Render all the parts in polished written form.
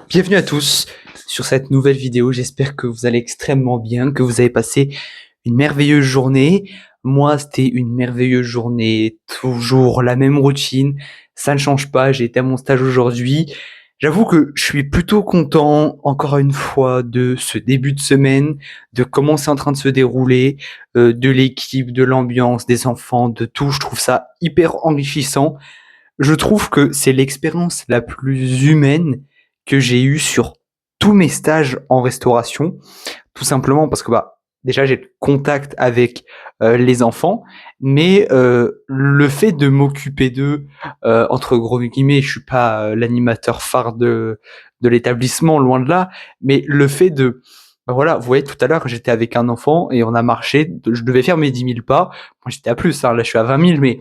Bienvenue à tous sur cette nouvelle vidéo. J'espère que vous allez extrêmement bien, que vous avez passé une merveilleuse journée. Moi, c'était une merveilleuse journée, toujours la même routine. Ça ne change pas. J'ai été à mon stage aujourd'hui. J'avoue que je suis plutôt content, encore une fois, de ce début de semaine, de comment c'est en train de se dérouler, de l'équipe, de l'ambiance, des enfants, de tout. Je trouve ça hyper enrichissant. Je trouve que c'est l'expérience la plus humaine que j'ai eue sur tous mes stages en restauration, tout simplement parce que déjà j'ai le contact avec les enfants, mais le fait de m'occuper d'eux, entre gros guillemets, je suis pas l'animateur phare de l'établissement, loin de là, mais le fait de voilà, vous voyez tout à l'heure j'étais avec un enfant et on a marché, je devais faire mes 10 000 pas, moi j'étais à plus, hein, là je suis à 20 000, mais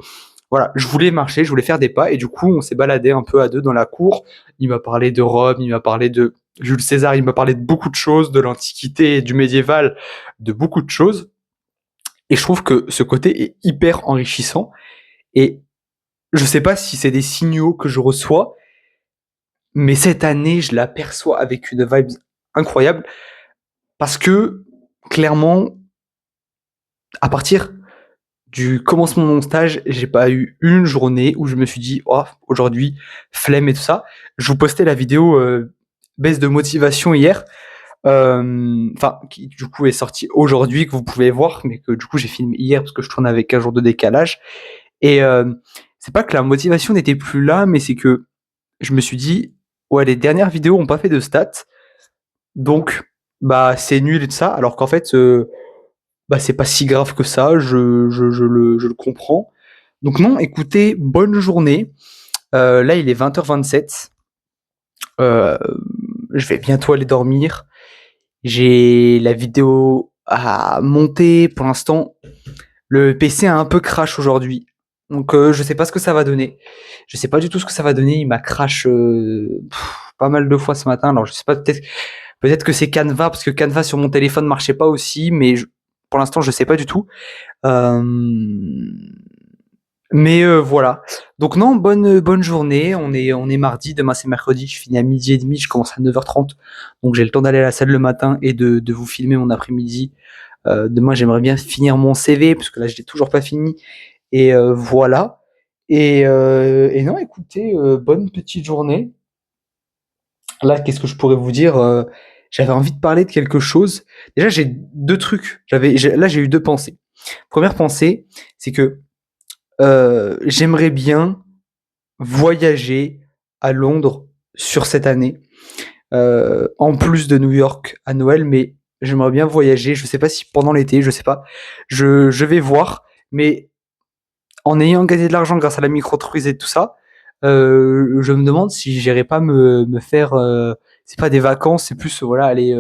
voilà, je voulais marcher, je voulais faire des pas, et du coup, on s'est baladé un peu à deux dans la cour. Il m'a parlé de Rome, il m'a parlé de Jules César, il m'a parlé de beaucoup de choses, de l'Antiquité, du médiéval, de beaucoup de choses. Et je trouve que ce côté est hyper enrichissant. Et je sais pas si c'est des signaux que je reçois, mais cette année, je l'aperçois avec une vibe incroyable parce que, clairement, à partir du commencement de mon stage, j'ai pas eu une journée où je me suis dit oh aujourd'hui flemme et tout ça. Je vous postais la vidéo baisse de motivation hier, enfin qui du coup est sortie aujourd'hui que vous pouvez voir, mais que du coup j'ai filmé hier parce que je tourne avec un jour de décalage. Et c'est pas que la motivation n'était plus là, mais c'est que je me suis dit ouais les dernières vidéos ont pas fait de stats, donc c'est nul et tout ça, alors qu'en fait c'est pas si grave que ça, je le comprends. Donc non, écoutez, bonne journée. Là, il est 20h27. Euh, je vais bientôt aller dormir. J'ai la vidéo à monter. Pour l'instant, le PC a un peu crash aujourd'hui. Donc je sais pas ce que ça va donner. Je sais pas du tout ce que ça va donner. Il m'a crash pas mal de fois ce matin. Alors je sais pas, peut-être que c'est Canva, parce que Canva sur mon téléphone marchait pas aussi, mais pour l'instant je sais pas du tout. Euh, Mais voilà. Donc non, bonne journée. On est mardi. Demain c'est mercredi. Je finis à 12h30. Je commence à 9h30. Donc j'ai le temps d'aller à la salle le matin et de vous filmer mon après-midi. Demain j'aimerais bien finir mon CV parce que là je l'ai toujours pas fini. Et voilà. Et non, écoutez, bonne petite journée. Là, qu'est-ce que je pourrais vous dire? J'avais envie de parler de quelque chose. Déjà, j'ai deux trucs. Là, j'ai eu deux pensées. Première pensée, c'est que j'aimerais bien voyager à Londres sur cette année, en plus de New York à Noël, mais j'aimerais bien voyager. Je sais pas si pendant l'été, je sais pas. Je vais voir, mais en ayant gagné de l'argent grâce à la micro-entreprise et tout ça, je me demande si j'irais pas me faire, c'est pas des vacances, c'est plus voilà aller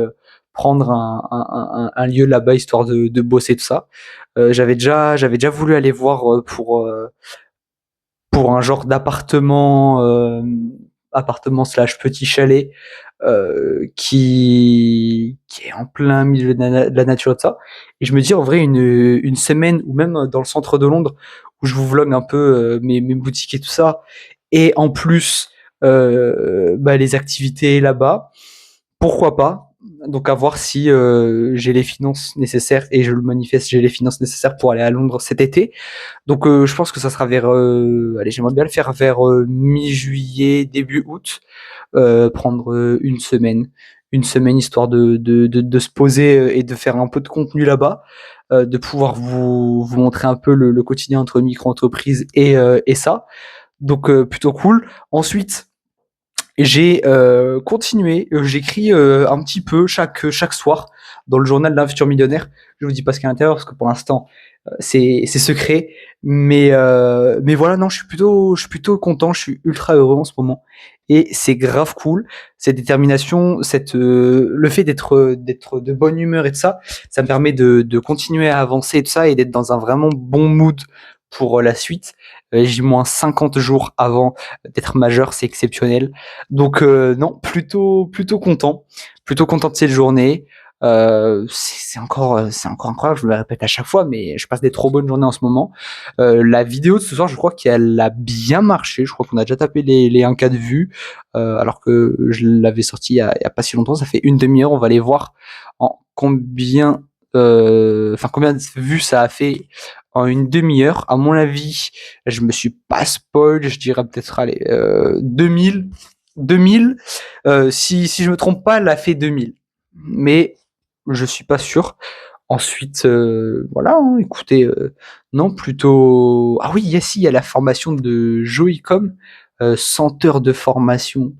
prendre un lieu là-bas histoire de bosser tout ça. J'avais déjà voulu aller voir pour un genre d'appartement, appartement slash petit chalet, qui est en plein milieu de la nature et de ça. Et je me dis en vrai une semaine ou même dans le centre de Londres où je vous vlog un peu mes boutiques et tout ça, et en plus les activités là-bas, pourquoi pas. Donc à voir si j'ai les finances nécessaires, et je le manifeste, j'ai les finances nécessaires pour aller à Londres cet été. Donc je pense que ça sera vers, allez, j'aimerais bien le faire vers mi-juillet, début août, prendre une semaine histoire de se poser et de faire un peu de contenu là-bas, de pouvoir vous montrer un peu le quotidien entre micro-entreprises et ça. Donc plutôt cool. Ensuite, j'ai continué, j'écris un petit peu chaque soir dans le journal d'un futur millionnaire. Je vous dis pas ce qu'il y a à l'intérieur parce que pour l'instant c'est secret, mais voilà, non, je suis plutôt content, je suis ultra heureux en ce moment, et c'est grave cool cette détermination, le fait d'être de bonne humeur et tout ça, ça me permet de continuer à avancer et tout ça, et d'être dans un vraiment bon mood pour la suite. J'ai moins 50 jours avant d'être majeur, c'est exceptionnel. Donc non, plutôt content de cette journée. C'est encore incroyable, je me le répète à chaque fois, mais je passe des trop bonnes journées en ce moment. La vidéo de ce soir, je crois qu'elle a bien marché. Je crois qu'on a déjà tapé les 1K de vues, alors que je l'avais sorti il y a pas si longtemps. Ça fait une demi-heure. On va aller voir en combien, combien de vues ça a fait en une demi-heure. À mon avis, je me suis pas spoil. Je dirais peut-être allez 2000, 2000. Si je me trompe pas, elle a fait 2000. Mais je suis pas sûr. Ensuite, voilà, hein, écoutez, non, plutôt. Ah oui, il y a la formation de Joycom, 100 heures de formation.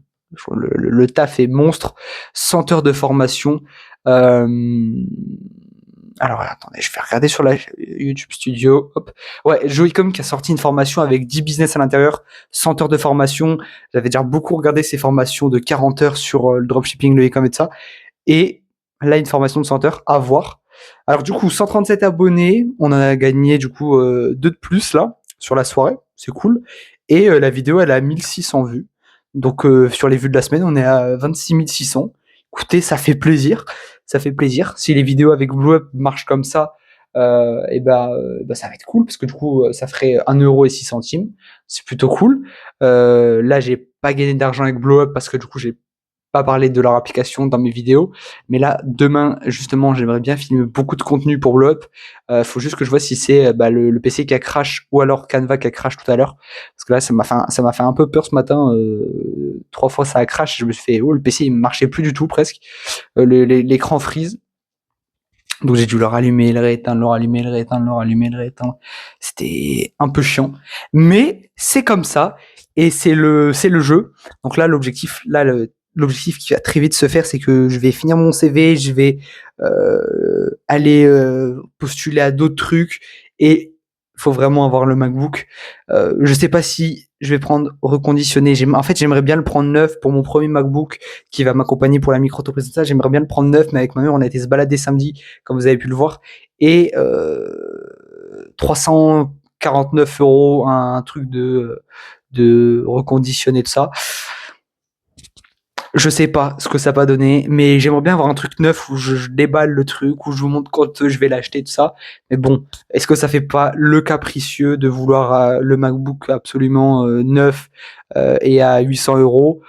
Le taf est monstre. 100 heures de formation. Euh, alors attendez, je vais regarder sur la YouTube Studio. Hop. Ouais, Joycom qui a sorti une formation avec 10 business à l'intérieur, 100 heures de formation. J'avais déjà beaucoup regardé ces formations de 40 heures sur le dropshipping, le e-com et tout ça. Et là, une formation de 100 heures à voir. Alors du coup, 137 abonnés, on en a gagné du coup 2 de plus là sur la soirée, c'est cool. Et la vidéo, elle a 1600 vues. Donc sur les vues de la semaine, on est à 26 600. Écoutez, ça fait plaisir, ça fait plaisir. Si les vidéos avec BlowUp marchent comme ça, ça va être cool parce que du coup, ça ferait 1,06 €. C'est plutôt cool. Là, j'ai pas gagné d'argent avec BlowUp parce que du coup, j'ai pas parler de leur application dans mes vidéos. Mais là, demain, justement, j'aimerais bien filmer beaucoup de contenu pour Blow Up. Faut juste que je vois si c'est le PC qui a crash ou alors Canva qui a crash tout à l'heure. Parce que là, ça m'a fait un peu peur ce matin. 3 fois ça a crash. Je me suis fait, oh, le PC il marchait plus du tout presque. L'écran freeze. Donc j'ai dû le rallumer, le rééteindre, le rallumer, le rééteindre, le rallumer, le rééteindre. C'était un peu chiant. Mais c'est comme ça. Et c'est le jeu. Donc là, l'objectif qui va très vite se faire, c'est que je vais finir mon CV, je vais aller postuler à d'autres trucs. Et il faut vraiment avoir le MacBook. Je sais pas si je vais prendre reconditionné. En fait, j'aimerais bien le prendre neuf pour mon premier MacBook qui va m'accompagner pour la micro-entreprise. Ça, j'aimerais bien le prendre neuf, mais avec ma mère, on a été se balader samedi, comme vous avez pu le voir. Et 349 €, un truc de reconditionner de ça. Je sais pas ce que ça va donner, mais j'aimerais bien avoir un truc neuf où je déballe le truc, où je vous montre quand je vais l'acheter, tout ça. Mais bon, est-ce que ça fait pas le capricieux de vouloir le MacBook absolument neuf et à 800 €?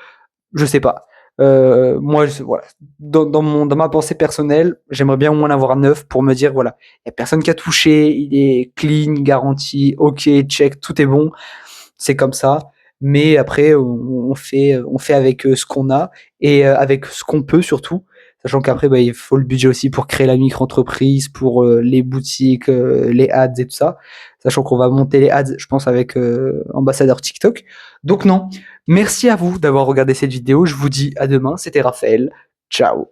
Je sais pas. Moi, voilà. Dans ma pensée personnelle, j'aimerais bien au moins en avoir neuf pour me dire, voilà, il y a personne qui a touché, il est clean, garanti, ok, check, tout est bon. C'est comme ça. Mais après, on fait avec ce qu'on a et avec ce qu'on peut surtout. Sachant qu'après, il faut le budget aussi pour créer la micro-entreprise, pour les boutiques, les ads et tout ça. Sachant qu'on va monter les ads, je pense, avec ambassadeur TikTok. Donc non, merci à vous d'avoir regardé cette vidéo. Je vous dis à demain. C'était Raphaël. Ciao.